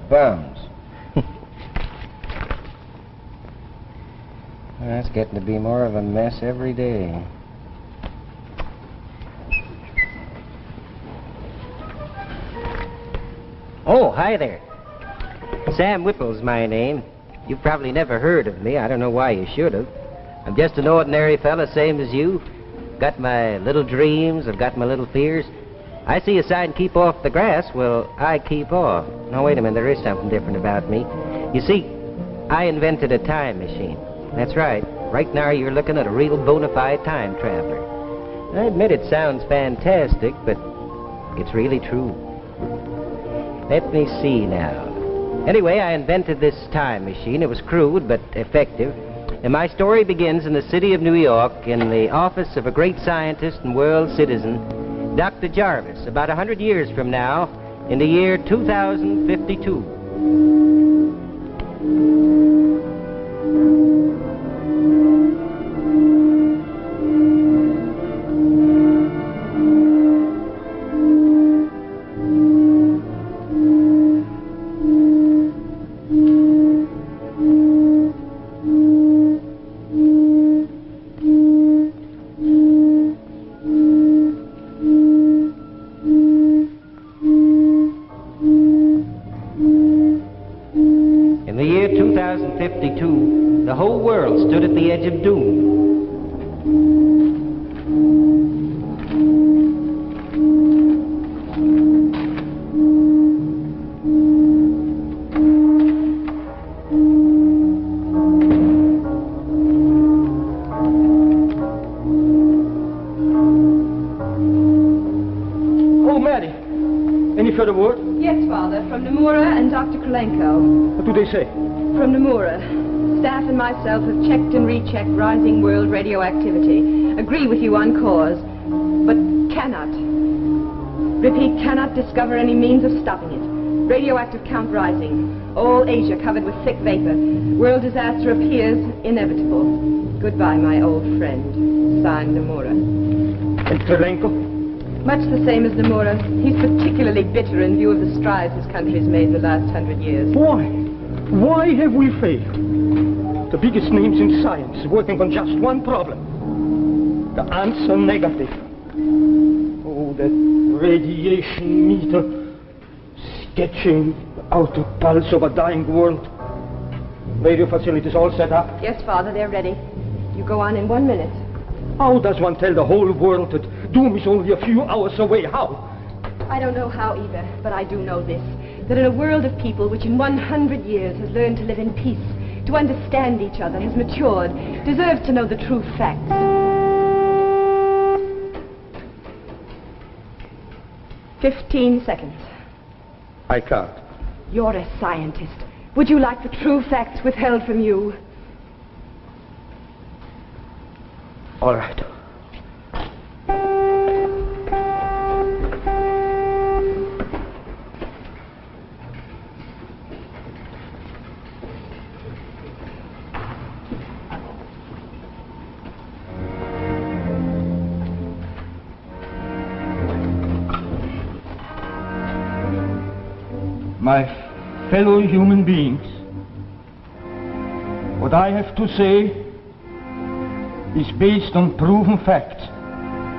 bums. That's getting to be more of a mess every day. Oh, hi there. Sam Whipple's my name. You've probably never heard of me. I don't know why you should have. I'm just an ordinary fella, same as you. Got my little dreams, I've got my little fears. I see a sign, keep off the grass, well, I keep off. No, wait a minute, there is something different about me. You see, I invented a time machine. That's right. Right now you're looking at a real bona fide time traveler. I admit it sounds fantastic, but it's really true. Let me see now. Anyway, I invented this time machine. It was crude, but effective. And my story begins in the city of New York, in the office of a great scientist and world citizen, Dr. Jarvis, about 100 years from now, in the year 2052. The whole world stood at the edge of doom. Oh, Mary, any further word? Yes, Father, from Nomura and Dr. Krolenko. What do they say? From Nomura. Staff and myself have checked and rechecked rising world radioactivity. Agree with you on cause, but cannot. Repeat, cannot discover any means of stopping it. Radioactive count rising. All Asia covered with thick vapor. World disaster appears inevitable. Goodbye, my old friend. Signed, Nomura. And Krolenko? Much the same as Nomura. He's particularly bitter in view of the strides his country's made in the last 100 years. Why? Why have we failed? The biggest names in science working on just one problem. The answer negative. Oh, that radiation meter sketching out the pulse of a dying world. Radio facilities all set up? Yes, Father, they're ready. You go on in 1 minute. How does one tell the whole world that doom is only a few hours away? How? I don't know how either, but I do know this. That in a world of people which in 100 years has learned to live in peace, to understand each other, has matured, deserves to know the true facts. "15 seconds. I can't. You're a scientist. Would you like the true facts withheld from you? All right. My fellow human beings, what I have to say is based on proven facts.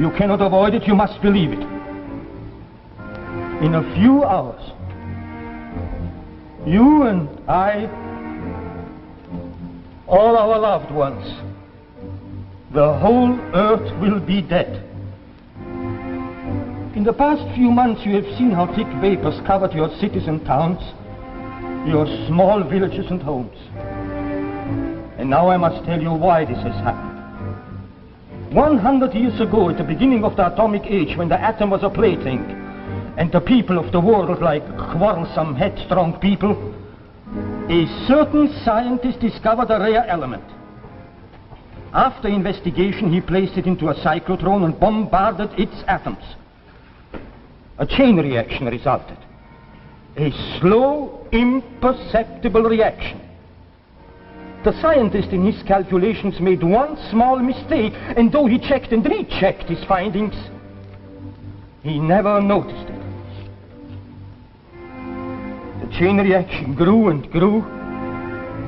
You cannot avoid it, you must believe it. In a few hours, you and I, all our loved ones, the whole earth will be dead. In the past few months, you have seen how thick vapors covered your cities and towns, your small villages and homes. And now I must tell you why this has happened. 100 years ago, at the beginning of the atomic age, when the atom was a plaything, and the people of the world, like quarrelsome, headstrong people, a certain scientist discovered a rare element. After investigation, he placed it into a cyclotron and bombarded its atoms. A chain reaction resulted. A slow, imperceptible reaction. The scientist in his calculations made one small mistake, and though he checked and rechecked his findings, he never noticed it. The chain reaction grew and grew,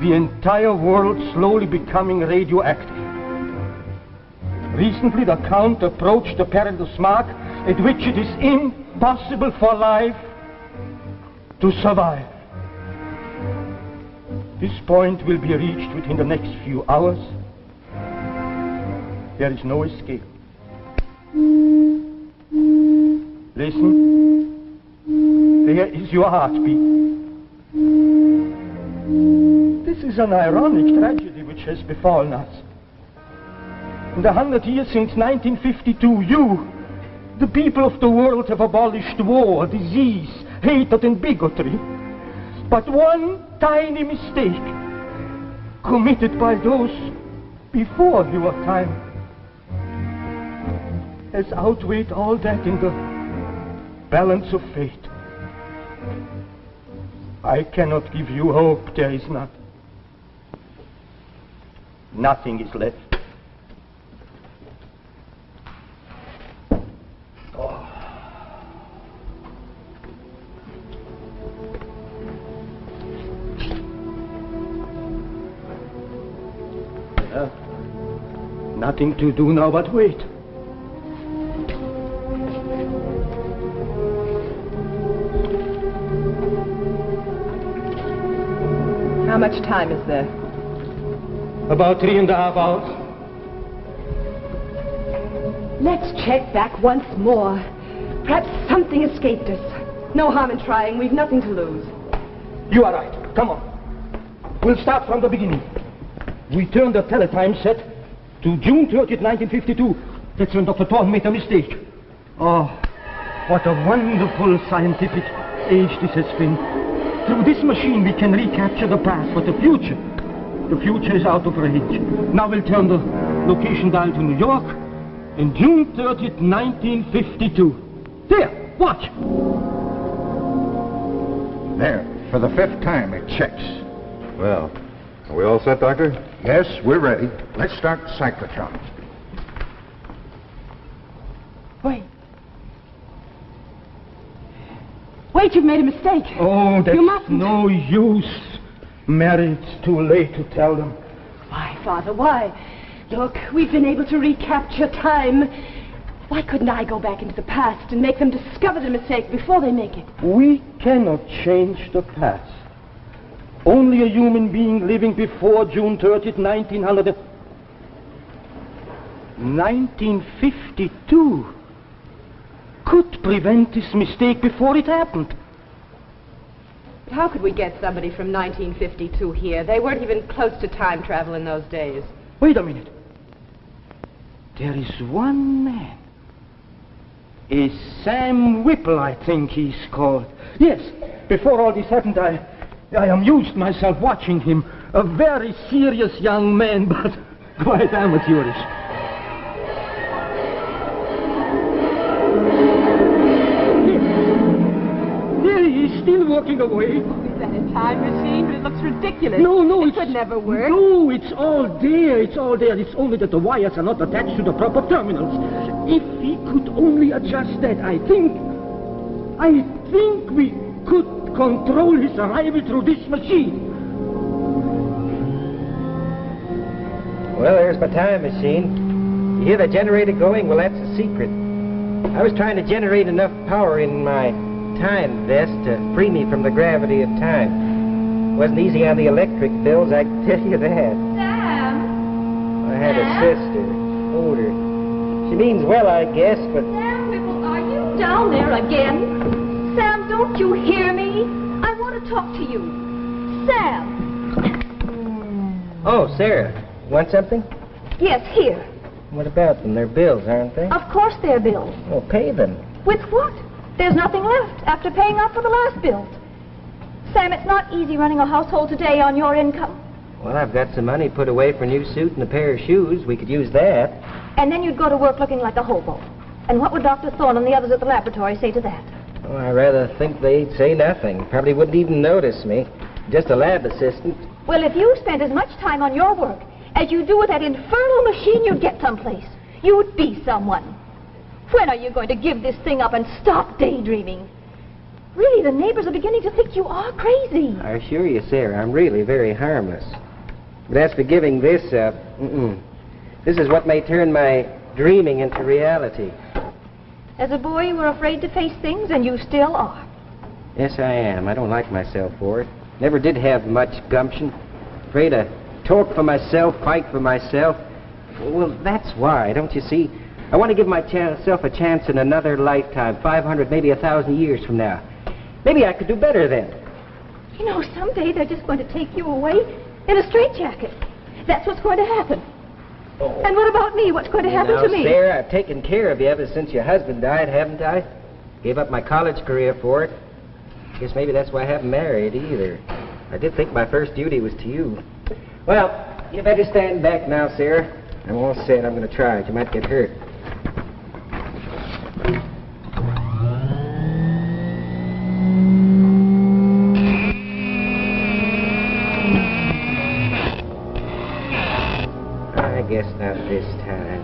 the entire world slowly becoming radioactive. Recently, the Count approached the perilous mark at which it is impossible for life to survive. This point will be reached within the next few hours. There is no escape. Listen. There is your heartbeat. This is an ironic tragedy which has befallen us. In the 100 years since 1952, you, the people of the world, have abolished war, disease, hatred, and bigotry. But one tiny mistake, committed by those before your time, has outweighed all that in the balance of fate. I cannot give you hope. There is none. Nothing is left. Nothing to do now but wait. How much time is there? About 3.5 hours. Let's check back once more. Perhaps something escaped us. No harm in trying. We've nothing to lose. You are right. Come on. We'll start from the beginning. We turn the teletime set to June 30th, 1952. That's when Dr. Thorne made a mistake. Oh, what a wonderful scientific age this has been. Through this machine we can recapture the past, but the future is out of range. Now we'll turn the location dial to New York, and June 30th, 1952. There, watch. There, for the 5th time it checks. Well, are we all set, Doctor? Yes, we're ready. Let's start the cyclotron. Wait. Wait, you've made a mistake. Oh, that's You mustn't. no use. Mary, it's too late to tell them. Why, Father, why? Look, we've been able to recapture time. Why couldn't I go back into the past and make them discover the mistake before they make it? We cannot change the past. Only a human being living before June 30th, 1952 could prevent this mistake before it happened. But how could we get somebody from 1952 here? They weren't even close to time travel in those days. Wait a minute. There is one man. A Sam Whipple, I think he's called. Yes, before all this happened, I amused myself watching him. A very serious young man, but quite amateurish. There he is, still working away. Is that a time machine? But it looks ridiculous. No, it could never work. No, it's all there. It's all there. It's only that the wires are not attached to the proper terminals. If he could only adjust that, I think we could control his arrival through this machine. Well, there's my time machine. You hear the generator going? Well, that's the secret. I was trying to generate enough power in my time vest to free me from the gravity of time. Wasn't easy on the electric bills, I can tell you that. Sam? I had a sister, older. She means well, I guess, but... Sam Whipple, are you down there again? Sam, don't you hear me? I want to talk to you. Sam! Oh, Sarah, want something? Yes, here. What about them? They're bills, aren't they? Of course they're bills. Oh, pay them. With what? There's nothing left after paying up for the last bills. Sam, it's not easy running a household today on your income. Well, I've got some money put away for a new suit and a pair of shoes. We could use that. And then you'd go to work looking like a hobo. And what would Dr. Thorne and the others at the laboratory say to that? Oh, I rather think they'd say nothing. Probably wouldn't even notice me. Just a lab assistant. Well, if you spent as much time on your work as you do with that infernal machine, you'd get someplace. You'd be someone. When are you going to give this thing up and stop daydreaming? Really, the neighbors are beginning to think you are crazy. I assure you, Sarah, I'm really very harmless. But as for giving this up, this is what may turn my dreaming into reality. As a boy, you were afraid to face things, and you still are. Yes, I am. I don't like myself for it. Never did have much gumption. Afraid to talk for myself, fight for myself. Well, that's why, don't you see? I want to give myself a chance in another lifetime, 500, maybe 1,000 years from now. Maybe I could do better then. You know, someday they're just going to take you away in a straitjacket. That's what's going to happen. Oh. And what about me? What's going to happen to me? Sarah, I've taken care of you ever since your husband died, haven't I? Gave up my college career for it. Guess maybe that's why I haven't married either. I did think my first duty was to you. Well, you better stand back now, Sarah. I'm all set. I'm going to try it. You might get hurt. I guess not this time.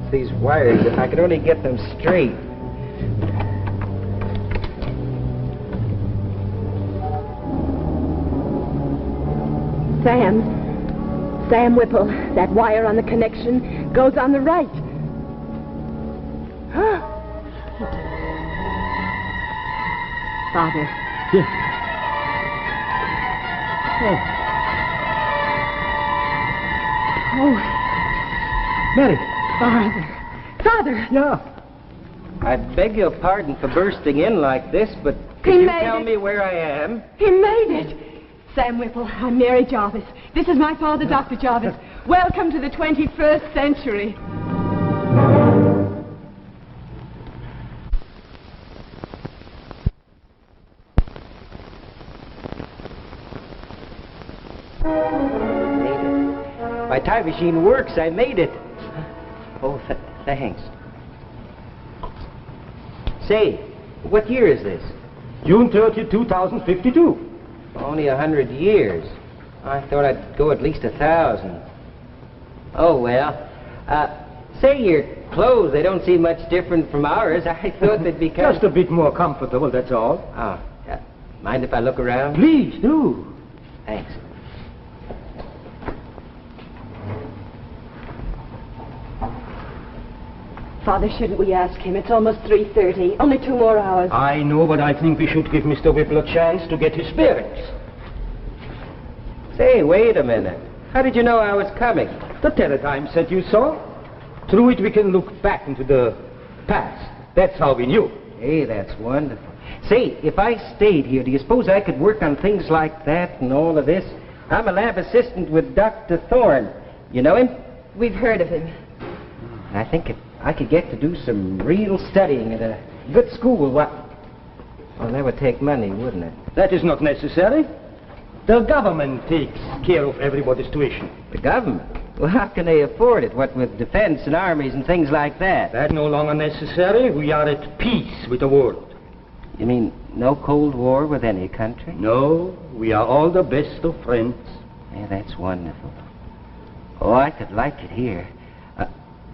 It's these wires, if I could only get them straight. Sam Whipple, that wire on the connection goes on the right. Huh? Father. Yes. Oh, Mary. Father. Yeah. I beg your pardon for bursting in like this, but could He you made tell it. me where I am? He made it. Sam Whipple, I'm Mary Jarvis. This is my father, Dr. Jarvis. Welcome to the 21st century. Made it. My time machine works. I made it. Oh, thanks. Say, what year is this? June 30, 2052. Only 100 years. I thought I'd go at least 1,000. Oh, well. Say, your clothes, they don't seem much different from ours. I thought they'd be kind Just a bit more comfortable, that's all. Oh, yeah. Mind if I look around? Please do. Thanks. Father, shouldn't we ask him? It's almost 3:30. Only 2 more hours. I know, but I think we should give Mr. Whipple a chance to get his bearings. Say, wait a minute. How did you know I was coming? The teletype said you saw. Through it we can look back into the past. That's how we knew. Hey, that's wonderful. Say, if I stayed here, do you suppose I could work on things like that and all of this? I'm a lab assistant with Dr. Thorne. You know him? We've heard of him. I think if I could get to do some real studying at a good school, well, that would take money, wouldn't it? That is not necessary. The government takes care of everybody's tuition. The government? Well, how can they afford it? What with defense and armies and things like that? That's no longer necessary. We are at peace with the world. You mean no Cold War with any country? No, we are all the best of friends. Yeah, that's wonderful. Oh, I could like it here.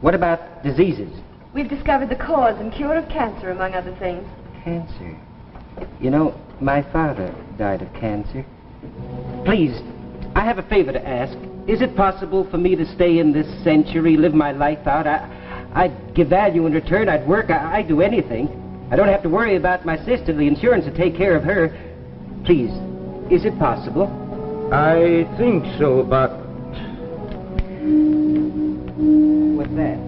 What about diseases? We've discovered the cause and cure of cancer, among other things. Cancer. You know, my father died of cancer. Please, I have a favor to ask. Is it possible for me to stay in this century, live my life out? I'd give value in return. I'd work. I'd do anything. I don't have to worry about my sister. The insurance will take care of her. Please, is it possible? I think so, but... What's that?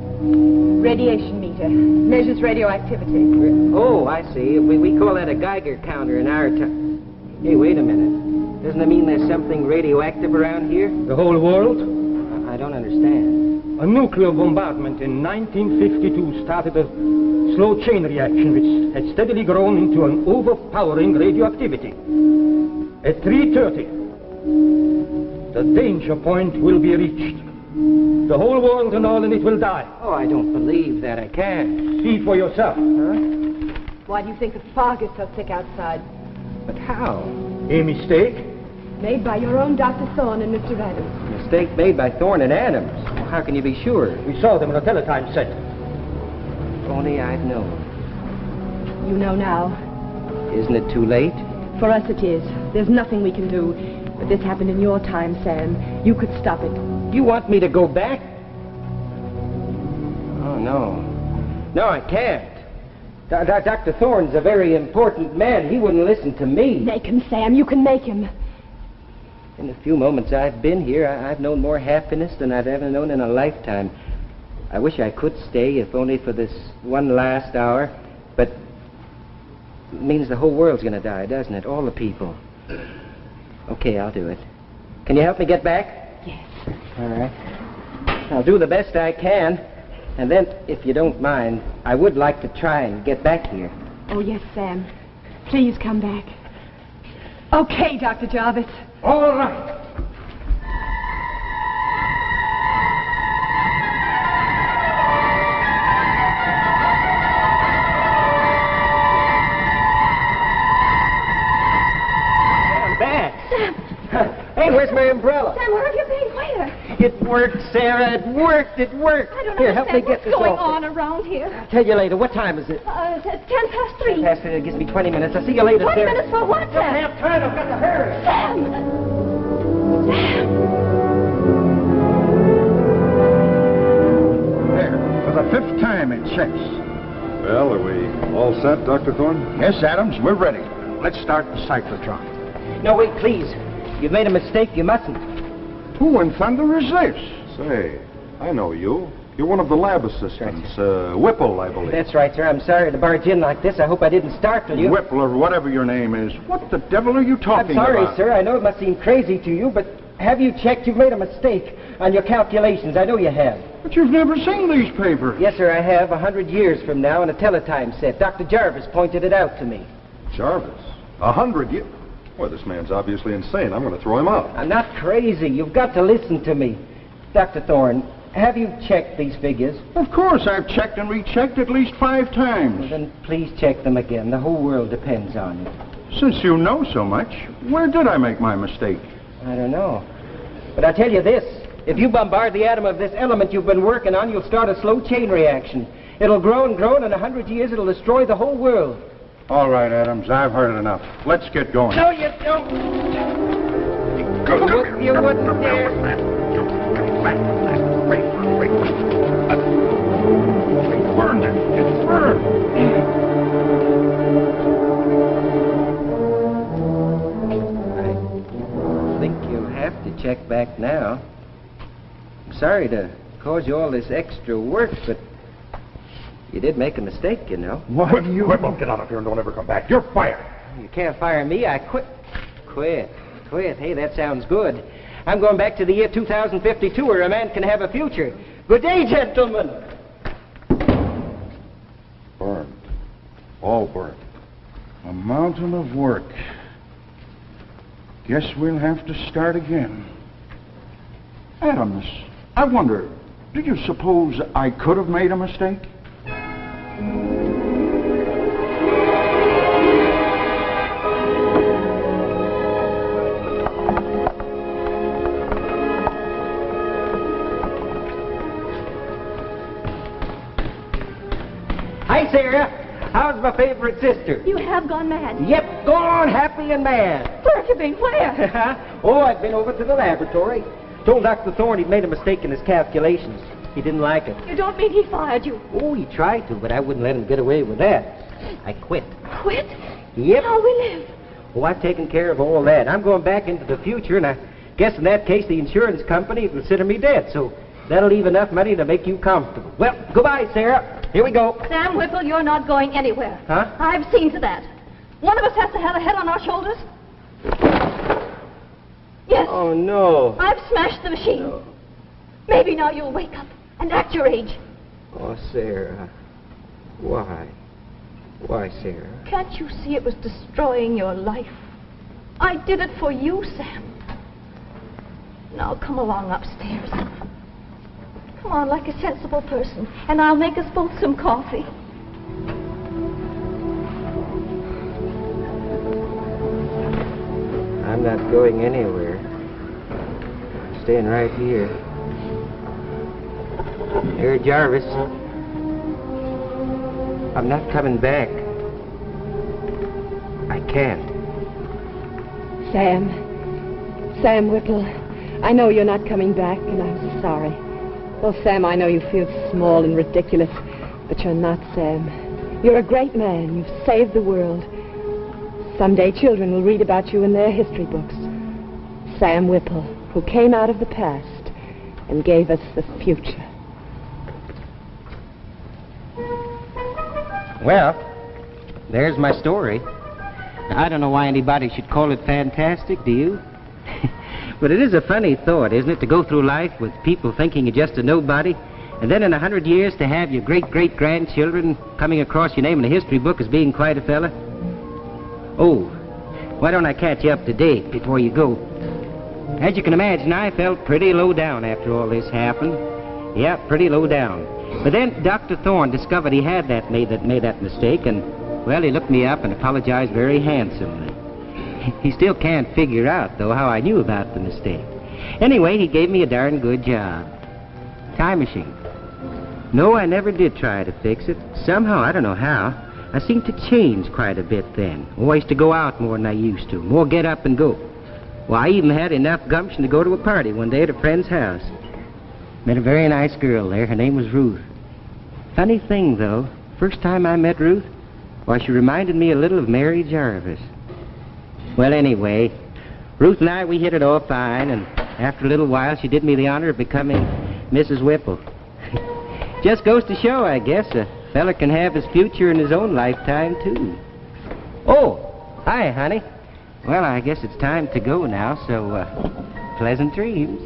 Radiation meter. Measures radioactivity. Oh, I see. We call that a Geiger counter in our time. Hey, wait a minute. Doesn't that mean there's something radioactive around here? The whole world? I don't understand. A nuclear bombardment in 1952 started a slow chain reaction which has steadily grown into an overpowering radioactivity. At 3:30, the danger point will be reached. The whole world and all in it will die. Oh, I don't believe that. I can't. See for yourself. Huh? Why do you think the fog is so thick outside? But how? A mistake? Made by your own Dr. Thorne and Mr. Adams. A mistake made by Thorne and Adams. Well, how can you be sure? We saw them on the teletype set. If only I'd known. You know now. Isn't it too late? For us it is. There's nothing we can do. But this happened in your time, Sam. You could stop it. You want me to go back? Oh, no. No, I can't. Dr. Thorne's a very important man. He wouldn't listen to me. Make him, Sam. You can make him. In the few moments I've been here, I've known more happiness than I've ever known in a lifetime. I wish I could stay, if only for this one last hour. But it means the whole world's going to die, doesn't it? All the people. Okay, I'll do it. Can you help me get back? Yes. All right. I'll do the best I can. And then, if you don't mind, I would like to try and get back here. Oh, yes, Sam. Please come back. Okay, Dr. Jarvis. All right. I'm back. Sam! Hey, where's my umbrella? Sam, where have you been? Where? It worked, Sarah. It worked. It worked. I don't Here, help me understand get what's this going off. on around here. I'll tell you later. What time is it? It's 3:10. Past it gives me 20 minutes. I'll see you later, 20 Sarah. minutes for what, Don't Sam? have time. I've got to hurry. Sam! There, for the 5th time it checks. Well, are we all set, Dr. Thorne? Yes, Adams, we're ready. Let's start the cyclotron. No, wait, please. You've made a mistake. You mustn't. Who in thunder is this? Say, I know you. You're one of the lab assistants. Whipple, I believe. That's right, sir. I'm sorry to barge in like this. I hope I didn't startle you. Whipple or whatever your name is. What the devil are you I'm talking sorry, about? sir. I know it must seem crazy to you, but have you checked? You've made a mistake on your calculations. I know you have. But you've never seen these papers. Yes, sir, I have. 100 years from now on a teletime set. Dr. Jarvis pointed it out to me. Jarvis. 100 years. Boy, this man's obviously insane. I'm going to throw him out. I'm not crazy. You've got to listen to me. Dr. Thorne, have you checked these figures? Of course, I've checked and rechecked at least 5 Well, times. then please check them again. The whole world depends on it. Since you know so much, where did I make my mistake? I don't know. But I'll tell you this. If you bombard the atom of this element you've been working on, you'll start a slow chain reaction. It'll grow and grow, and in 100 years it'll destroy the whole world. All right, Adams, I've heard it enough. Let's get going. No, you don't. You wouldn't dare. Burned it. It's burned. I think you'll have to check back now. I'm sorry to cause you all this extra work, but you did make a mistake, you know. What do you... Whipple, get out of here and don't ever come back. You're fired. You can't fire me. I quit. Quit. Hey, that sounds good. I'm going back to the year 2052 where a man can have a future. Good day, gentlemen. Burned. All burned. A mountain of work. Guess we'll have to start again. Adams, I wonder, do you suppose I could have made a mistake? Hi, Sarah. How's my favorite sister? You have gone mad. Yep, gone happy and mad. Where have you been? Where? Oh, I've been over to the laboratory. Told Dr. Thorne he'd made a mistake in his calculations. He didn't like it. You don't mean he fired you? Oh, he tried to, but I wouldn't let him get away with that. I quit. Quit? Yep. How we live? Oh, I've taken care of all that. I'm going back into the future, and I guess in that case the insurance company will consider me dead, so that'll leave enough money to make you comfortable. Well, goodbye, Sarah. Here we go. Sam Whipple, you're not going anywhere. Huh? I've seen to that. One of us has to have a head on our shoulders. Yes. Oh, no. I've smashed the machine. No. Maybe now you'll wake up and act your age. Oh, Sarah. Why? Why, Sarah? Can't you see it was destroying your life? I did it for you, Sam. Now come along upstairs. Come on, like a sensible person, and I'll make us both some coffee. I'm not going anywhere. I'm staying right here. Here, Jarvis. I'm not coming back. can. Sam Whipple, I know you're not coming back, and I'm sorry. Well, Sam, I know you feel small and ridiculous, but you're not, Sam. You're a great man. You've saved the world. Someday children will read about you in their history books. Sam Whipple, who came out of the past and gave us the future. Well, there's my story. I don't know why anybody should call it fantastic, do you? But it is a funny thought, isn't it, to go through life with people thinking you're just a nobody, and then in 100 years to have your great-great-grandchildren coming across your name in a history book as being quite a fella? Oh, why don't I catch you up to date before you go? As you can imagine, I felt pretty low down after all this happened. Yeah, pretty low down. But then Dr. Thorne discovered he had made that mistake, and, well, he looked me up and apologized very handsomely. He still can't figure out, though, how I knew about the mistake. Anyway, he gave me a darn good job. Time machine. No, I never did try to fix it. Somehow, I don't know how, I seemed to change quite a bit then. Oh, I used to go out more than I used to. More get up and go. Well, I even had enough gumption to go to a party one day at a friend's house. Met a very nice girl there. Her name was Ruth. Funny thing, though, first time I met Ruth, why, she reminded me a little of Mary Jarvis. Well, anyway, Ruth and I, we hit it off fine, and after a little while, she did me the honor of becoming Mrs. Whipple. Just goes to show, I guess, a fella can have his future in his own lifetime, too. Oh, hi, honey. Well, I guess it's time to go now, so pleasant dreams.